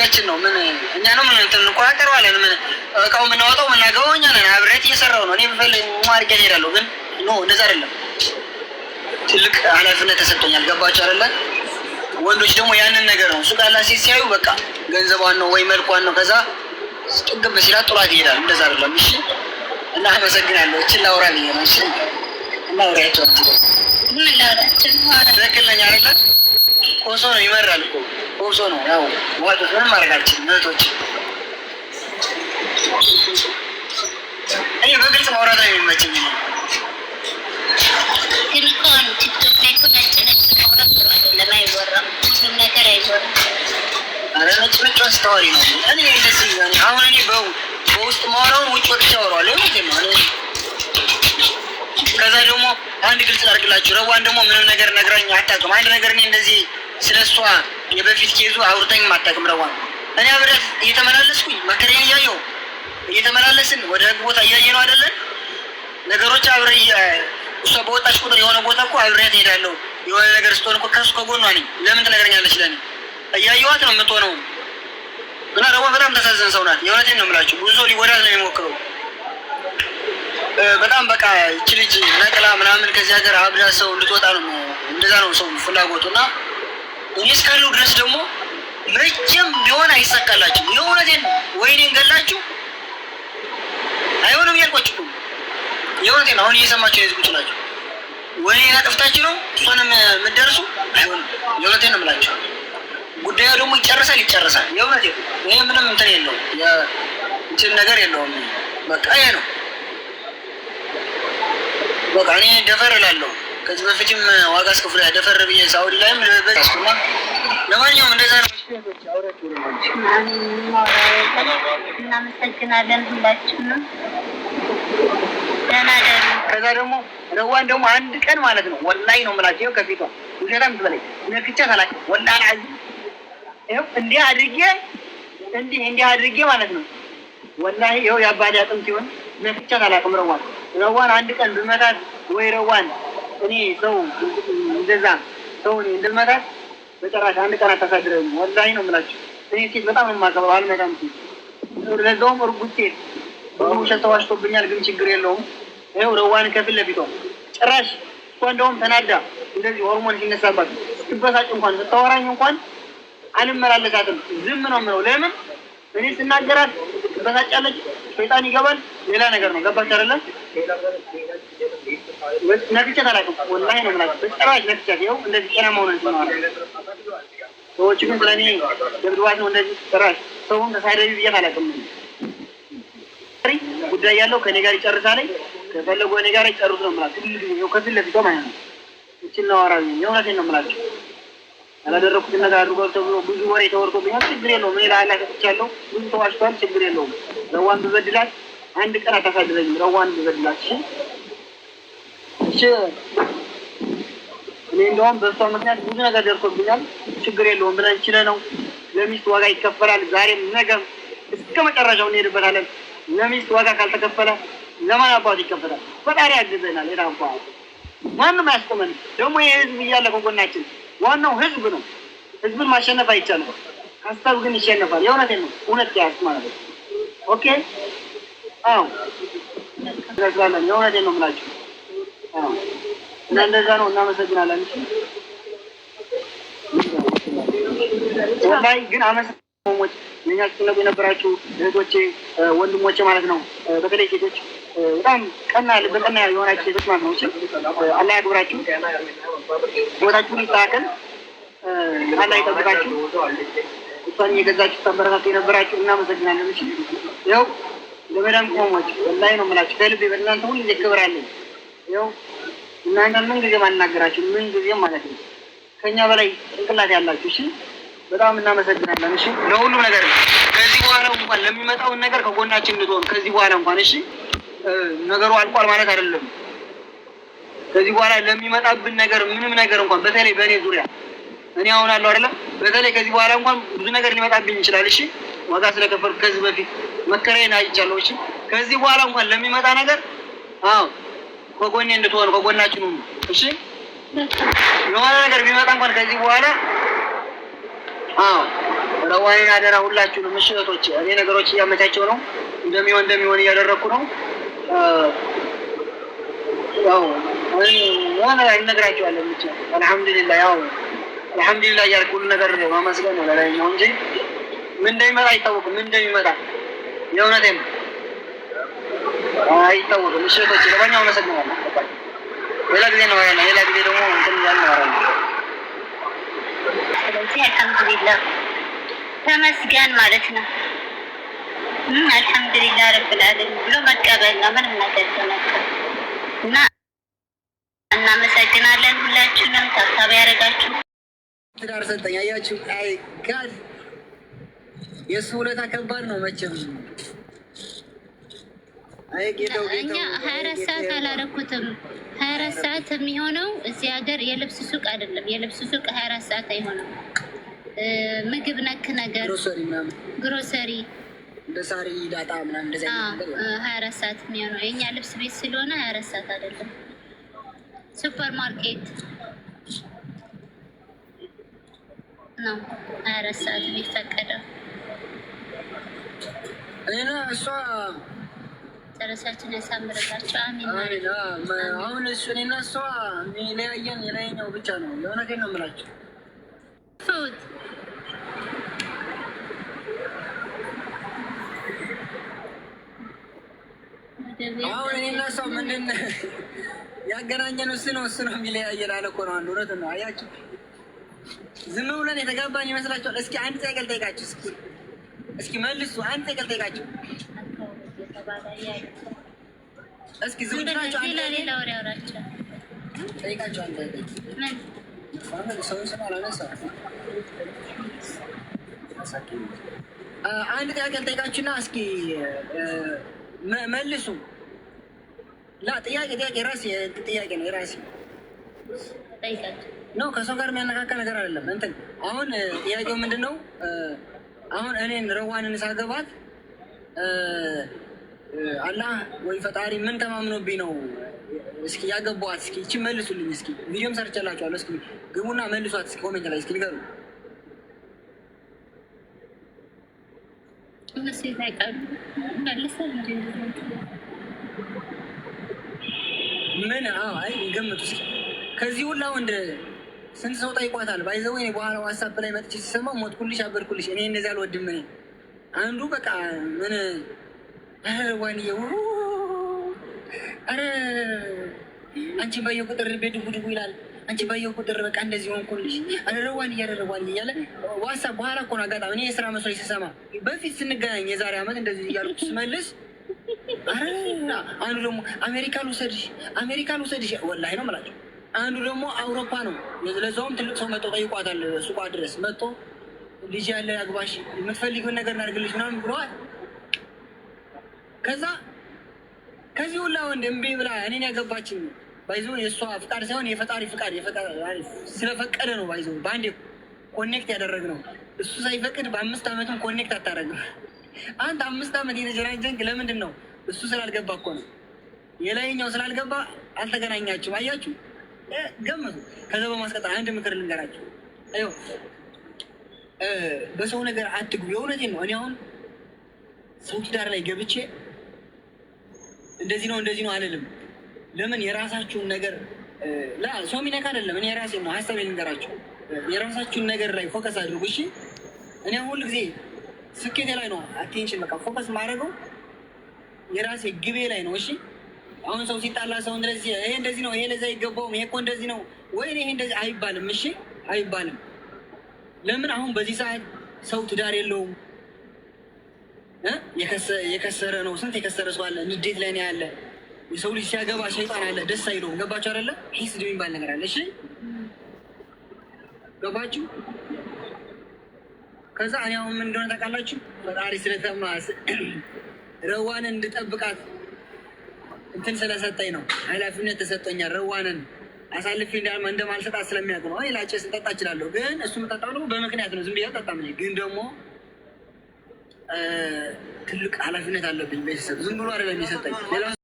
በእጃችን ነው። ምን እኛ ነው ምን እንትን እንቆጣጠረዋለን። ምን እቃው የምናወጣው የምናገባው እኛ ነን። አብሬት እየሰራው ነው። እኔ ብፈልግ ማርጌት ሄዳለሁ፣ ግን ኖ እንደዛ አይደለም። ትልቅ ኃላፊነት ተሰጥቶኛል። ገባችሁ አይደለ? ወንዶች ደግሞ ያንን ነገር ነው እሱ ጋር ሲያዩ በቃ ገንዘቧን ነው ወይ መልኳን ነው፣ ከዛ ጥግብ ሲላት ጥሏት ይሄዳል። እንደዛ አይደለም። እሺ እና አመሰግናለሁ። እቺን ላውራ ብዬ ነው። እሺ እና አውሪያቸው ምን ላውራቸው ትክክል ነኝ አይደለ? ኮሶ ነው ይመራል እኮ ኮሶ ነው። ያው ዋጡት ምንም ማድረግ አልችልም። እህቶች እኔ በግልጽ ማውራት ነው የሚመቸኝ። ግን እኮ ቲክቶክ ላይ እኮ ነጭ ነጭ ማውራት ጥሩ አይደለም፣ አይወራም፣ ሁሉም ነገር አይወራም። ኧረ ነጭ ነጭ ስታወሪ ነው። እኔ እንደዚህ አሁን እኔ በውስጥ ማውራውን ውጭ ወጥቼ አወራዋለሁ። ከዛ ደግሞ አንድ ግልጽ ላድርግላችሁ። ረዋን ደግሞ ምንም ነገር ነግራኝ አታውቅም። አንድ ነገር እኔ እንደዚህ ስለ እሷ የበፊት ኬዙ አውርታኝም አታውቅም። ረዋን እኔ አብሬያት እየተመላለስኩኝ መከሬን እያየሁ እየተመላለስን ወደ ህግ ቦታ እያየ ነው አይደለን ነገሮች አብረ እሷ በወጣች ቁጥር የሆነ ቦታ እኮ አብሬያት እሄዳለሁ። የሆነ ነገር ስትሆን እኮ ከሱ ከጎኗ ነኝ። ለምን ትነግረኛለች? ለኔ እያየኋት ነው የምትሆነው። እና ረዋን በጣም ተሳዘን ሰው ናት። የእውነቴን ነው የምላችሁ። ብዙ ሰው ሊጎዳት ነው የሚሞክረው። በጣም በቃ እቺ ልጅ ነቅላ ምናምን ከዚህ ሀገር አብዳ ሰው እንድትወጣ ነው። እንደዛ ነው ሰው ፍላጎቱ። እና እኔ እስካለሁ ድረስ ደግሞ መቼም ቢሆን አይሳካላችሁ። የእውነቴን ነው። ወይኔን ገላችሁ አይሆንም እያልኳችሁ እኮ የእውነቴን ነው። አሁን እየሰማችሁ ነው። ዝቁጭ ናቸው። ወይኔን አጥፍታችሁ ነው እሷንም የምትደርሱ አይሆንም። የእውነቴን ነው የምላችሁ። ጉዳዩ ደግሞ ይጨርሳል። የእውነቴን ይሄ ምንም እንትን የለውም። እንትን ነገር የለውም። በቃ ይሄ ነው። በቃ እኔ ደፈር እላለሁ። ከዚህ በፊትም ዋጋ አስከፍሎ ደፈር ብዬ ሳውዲ ላይም በስኩና ለማንኛውም እንደዛ ነው። እናመሰግናለን ሁላችንም። ደህና ደሩ። ከዛ ደግሞ ረዋን ደግሞ አንድ ቀን ማለት ነው ወላሂ ነው የምላቸው ከፊቷ ውሸታም ትበለኝ ነክቻት አላውቅም። ወላሂ አዚ ይኸው እንዲህ አድርጌ ማለት ነው ወላሂ ይኸው የአባቴ አጥንት ሲሆን ነክቻት አላውቅም። ረዋን አንድ ቀን ብመታት ወይ ረዋን እኔ ሰው እንደዛ ሰው እኔ እንደመታት በጨራሽ አንድ ቀን አታሳድረኝ። ወላሂ ነው የምላችሁ። እኔ ሴት በጣም ነው የማከብረው። አልመጣም ሴት ለዛውም እርጉዝ ሴት ውሸት ተዋሽቶብኛል፣ ግን ችግር የለውም። ይኸው ረዋን ከፊት ለፊቷ ጭራሽ እሷ እንደውም ተናዳ እንደዚህ ሆርሞን ሲነሳባት ስትበሳጭ እንኳን ስታወራኝ እንኳን አልመላለሳትም። ዝም ነው የምለው። ለምን እኔ ስናገራት ትበሳጫለች፣ ሸይጣን ይገባል፣ ሌላ ነገር ነው። ገባች አይደለም? ነክቻት አላውቅም። ወላሂ ነው የምላችሁ። በጭራሽ ነክቻት ይኸው እንደዚህ ጤናማ ሆነን ነው። ሰዎች ግን ስለኔ ደብድባት ነው እንደዚህ ጭራሽ ሰውን ተሳደቢ ብያት አላውቅም። ጉዳይ ያለው ከኔ ጋር ይጨርሳል። ከፈለጉ እኔ ጋር ይጨርሱ ነው የምላችሁ። ይኸው ከፊት ለፊቷ ማለት ነው። እቺን ነው አወራኝ። የእውነቴን ነው የምላችሁ። ያላደረኩትን ነገር አድርጓል ተብሎ ብዙ ወሬ ተወርቶብኛል። ችግር የለውም። እኔ ለአላህ ሰጥቻለሁ። ብዙ ተዋሽቷል። ችግር የለውም። ረዋን ብበድላት አንድ ቀን አታሳድረኝም። ረዋን ብበድላት እሺ እኔ እንደውም በእሷ ምክንያት ብዙ ነገር ደርሶብኛል። ችግር የለውም ብለን ችለህ ነው። ለሚስት ዋጋ ይከፈላል። ዛሬም ነገም እስከ መጨረሻው እንሄድበታለን። ለሚስት ዋጋ ካልተከፈለ ለማን አባቱ ይከፈላል? ፈጣሪ ያግዘናል። የታባ ማንም አያስቆመንም። ደግሞ ይህ ህዝብ እያለ ከጎናችን ዋናው ህዝብ ነው። ህዝብን ማሸነፍ አይቻልም። ሀሳብ ግን ይሸነፋል። የእውነቴን ነው። እውነት ያስ ማለት ነው። ኦኬ አዎ ስለዚህ የእውነቴን ነው የምላችሁ። እና እንደዛ ነው። እናመሰግናለን። ወላሂ ግን አመሰግናለሁ። የኛ ሲነቡ የነበራችሁ እህቶቼ ወንድሞቼ ማለት ነው። በተለይ ሴቶች በጣም በቀና የሆናችሁ ሴቶች ማለት ነው። አላህ ያክብራችሁ። ቦታችሁን ይስተካከል። አላህ ይጠብቃችሁ። እሷን እየገዛችሁ ተንበረታቱ የነበራችሁ እናመሰግናለን። እሺ ያው ለመዳም ቆሞች ወላሂ ነው የምላችሁ። ከልቤ በእናንተ ሁሉ ጊዜ ክብር አለኝ። ያው እናንተን ምን ጊዜም አልናገራችሁ፣ ምን ጊዜም ማለት ነው። ከኛ በላይ ጭንቅላት ያላችሁ እሺ፣ በጣም እናመሰግናለን። እሺ ለሁሉም ነገር ከዚህ በኋላ እንኳን ለሚመጣውን ነገር ከጎናችን እንድትሆን ከዚህ በኋላ እንኳን እሺ፣ ነገሩ አልቋል ማለት አይደለም። ከዚህ በኋላ ለሚመጣብን ነገር ምንም ነገር እንኳን በተለይ በእኔ ዙሪያ እኔ አሁን አለው አይደለም፣ በተለይ ከዚህ በኋላ እንኳን ብዙ ነገር ሊመጣብኝ ይችላል። እሺ ዋጋ ስለከፈልኩ ከዚህ በፊት መከራዬን አይቻለሁ። እሺ ከዚህ በኋላ እንኳን ለሚመጣ ነገር አዎ ከጎኔ እንድትሆን ከጎናችን ሁኑ። እሺ የሆነ ነገር ቢመጣ እንኳን ከዚህ በኋላ ረዋይን አደራ ሁላችሁንም እሺ እህቶቼ፣ እኔ ነገሮች እያመቻቸው ነው፣ እንደሚሆን እያደረኩ ነው። ያው ዋና እነግራችኋለሁ ብቻ አልሐምዱሊላህ። ያው አልሐምዱሊላህ እያልኩ ሁሉ ነገር ማመስገን ነው ለላይ ነው እንጂ ምን እንደሚመጣ አይታወቅም። ምን እንደሚመጣ የእውነቴን አይታወቅም። እሺ እህቶቼ፣ ለማንኛውም አመሰግናለሁ። ሌላ ጊዜ ነው ያለው። ሌላ ጊዜ ደግሞ እንትን ያናራል። ስለዚህ አልሐምዱሊላህ ተመስገን ማለት ነው። አልሐምዱሊላህ ረብል ዓለሚን ብሎ መቀበል ነው። ምንም ነገር ተመከረ እና እናመሰግናለን። ሁላችንም ታሳቢ ያደረጋችሁ ትዳር ሰጠኝ። አያችሁ፣ አይ ጋድ የእሱ ውለታ ከባድ ነው መቼም። እኛ 24 ሰዓት አላረኩትም። 24 ሰዓት የሚሆነው እዚህ ሀገር የልብስ ሱቅ አይደለም። የልብስ ሱቅ 24 ሰዓት አይሆንም። ምግብ ነክ ነገር ግሮሰሪ እንደ ሳሪ ዳጣ ምናምን እንደዛ 24 ሰዓት የሚሆነው የእኛ ልብስ ቤት ስለሆነ 24 ሰዓት አይደለም። ሱፐር ማርኬት ነው 24 ሰዓት የሚፈቀደው። እኔና እሷ ጨረሳችን ያሳምርላቸው። አሚን። አሁን እሱ እኔና እሷ የሚለያየን የላይኛው ብቻ ነው። የእውነቴን ነው የምላቸው። አሁን እኔና እሷ ምንድን ያገናኘን እሱ ነው የሚለያየን አለ እኮ ነው። አንድ እውነት ነው። አያችሁ፣ ዝም ብለን የተጋባን ይመስላችኋል? እስኪ አንድ ጥያቄ ልጠይቃችሁ። እስኪ መልሱ። አንድ ጥያቄ ልጠይቃችሁ። እስኪ ዝም ብላችሁ ሌላ ወሬ አውራቸው ጠይቃችሁ። አንድ ጥያቄ ልጠይቃችሁና እስኪ መልሱ። ጥያቄ የራሴ ጥያቄ ነው። የራሴ ነው። ከሰው ጋር የሚያነካካ ነገር አይደለም። እንትን አሁን ጥያቄው ምንድን ነው? አሁን እኔን ረዋንን ሳገባት አላህ ወይ ፈጣሪ ምን ተማምኖብኝ ነው እስኪ ያገባዋት? እስኪ እቺ መልሱልኝ። እስኪ ቪዲዮም ሰርቻላችኋለሁ። እስኪ ግቡና መልሷት። እስኪ ኮሜንት ላይ እስኪ ንገሩ። ምን አይ ገምቱ እስኪ። ከዚህ ሁላ ወንድ ስንት ሰው ጠይቋታል? ባይዘው እኔ በኋላ ዋትስአፕ ላይ መጥቼ ሲሰማው ሞትኩልሽ፣ አበርኩልሽ። እኔ እንደዚህ አልወድም። እኔ አንዱ በቃ ምን ዋንዬ አረ አንቺ ባየው ቁጥር ቤት ድጉ ይላል። አንቺ ባየው ቁጥር በቃ እንደዚህ ሆንኩልሽ። አረ ዋንዬ እያለ ዋትስአፕ በኋላ እኮ ነው አጋጣሚ እኔ የስራ መስሎኝ ስሰማ፣ በፊት ስንገናኝ የዛሬ ዓመት እንደዚህ እያልኩ ስመልስ አረ አንዱ ደግሞ አሜሪካን ውሰድሽ ወላሂ ነው የምላቸው። አንዱ ደግሞ አውሮፓ ነው፣ ለዛውም ትልቅ ሰው መጥቶ ጠይቋታል። ሱቋ ድረስ መጥቶ ልጅ ያለ አግባሽ፣ የምትፈልጊውን ነገር እናድርግልሽ ምናምን ብለዋል። ከዚህ ሁላ ወንድ እምቢ ብላ እኔን ያገባችኝ ባይዞ የእሷ ፍቃድ ሳይሆን የፈጣሪ ፍቃድ ስለፈቀደ ነው። ባይዞ በአንዴ ኮኔክት ያደረግነው እሱ ሳይፈቅድ በ5 ዓመትም ኮኔክት አታደርግም። አንተ 5 ዓመት የተጀናጀንክ ለምንድን ነው? እሱ ስላልገባ እኮ ነው። የላይኛው ስላልገባ አልተገናኛችሁም። አያችሁ፣ ገመቱ። ከዛ በማስቀጠል አንድ ምክር ልንገራችሁ። በሰው ነገር አትግቡ። የእውነቴን ነው። እኔ አሁን ሰው ትዳር ላይ ገብቼ እንደዚህ ነው አልልም። ለምን የራሳችሁን ነገር ሰው የሚነካ አይደለም። እኔ የራሴ ነው ሀሳብ ልንገራችሁ። የራሳችሁን ነገር ላይ ፎከስ አድርጉ። እሺ፣ እኔ ሁል ጊዜ ስኬቴ ላይ ነው አቴንሽን በቃ ፎከስ ማድረገው የራሴ ግቤ ላይ ነው። እሺ፣ አሁን ሰው ሲጣላ ሰው እንደዚህ ነው፣ ይሄ ለዛ አይገባውም፣ ይሄ እኮ እንደዚህ ነው ወይ ይሄ እንደዚህ አይባልም። እሺ፣ አይባልም። ለምን አሁን በዚህ ሰዓት ሰው ትዳር የለውም፣ የከሰረ ነው። ስንት የከሰረ ሰው አለ፣ ንዴት ላይ ነው ያለ። የሰው ልጅ ሲያገባ ሸይጣን አለ፣ ደስ አይለውም። ገባችሁ አይደለ? ሂስድ የሚባል ነገር አለ። እሺ፣ ገባችሁ? ከዛ እኔ አሁን ምን እንደሆነ ታውቃላችሁ? ፈጣሪ ስለተማ ረዋንን እንድጠብቃት እንትን ስለሰጠኝ ነው፣ ኃላፊነት ተሰጠኛል። ረዋንን አሳልፌ እንደማልሰጣት ስለሚያውቅ ነው። እኔ ላጨስ ልጠጣ እችላለሁ፣ ግን እሱ የምጠጣው ደግሞ በምክንያት ነው። ዝም ብዬ አልጠጣም። ግን ደግሞ ትልቅ ኃላፊነት አለብኝ። ቤተሰብ ዝም ብሎ አይደለም የሰጠኝ።